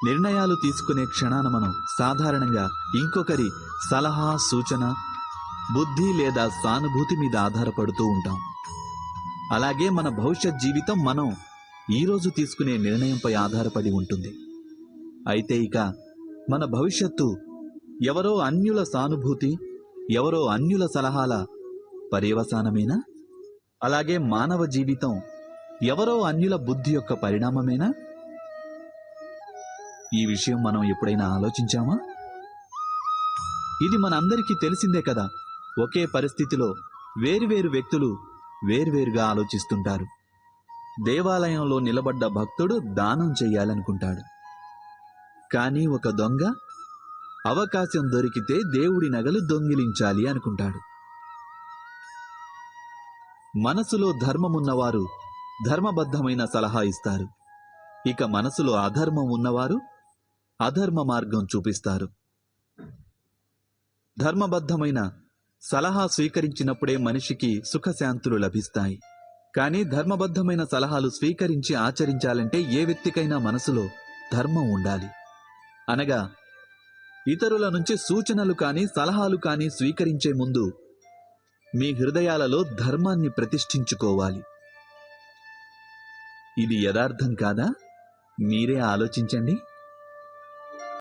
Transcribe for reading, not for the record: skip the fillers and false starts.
నిర్ణయాలు తీసుకునే క్షణాన మనం సాధారణంగా ఇంకొకరి సలహా, సూచన, బుద్ధి లేదా సానుభూతి మీద ఆధారపడుతూ ఉంటాం. అలాగే మన భవిష్యత్ జీవితం మనం ఈరోజు తీసుకునే నిర్ణయంపై ఆధారపడి ఉంటుంది. అయితే ఇక మన భవిష్యత్తు ఎవరో అన్యుల సానుభూతి, ఎవరో అన్యుల సలహాల పర్యవసానమేనా? అలాగే మానవ జీవితం ఎవరో అన్యుల బుద్ధి యొక్క పరిణామమేనా? ఈ విషయం మనం ఎప్పుడైనా ఆలోచించామా? ఇది మనందరికీ తెలిసిందే కదా. ఒకే పరిస్థితిలో వేరువేరు వ్యక్తులు వేర్వేరుగా ఆలోచిస్తుంటారు. దేవాలయంలో నిలబడ్డ భక్తుడు దానం చెయ్యాలనుకుంటాడు. కానీ ఒక దొంగ అవకాశం దొరికితే దేవుడి నగలు దొంగిలించాలి అనుకుంటాడు. మనసులో ధర్మమున్నవారు ధర్మబద్ధమైన సలహా ఇస్తారు. ఇక మనసులో అధర్మం ఉన్నవారు అధర్మ మార్గం చూపిస్తారు. ధర్మబద్ధమైన సలహా స్వీకరించినప్పుడే మనిషికి సుఖశాంతులు లభిస్తాయి. కానీ ధర్మబద్ధమైన సలహాలు స్వీకరించి ఆచరించాలంటే ఏ వ్యక్తికైనా మనసులో ధర్మం ఉండాలి. అనగా ఇతరుల నుంచి సూచనలు కానీ సలహాలు కానీ స్వీకరించే ముందు మీ హృదయాలలో ధర్మాన్ని ప్రతిష్ఠించుకోవాలి. ఇది యథార్థం కాదా? మీరే ఆలోచించండి.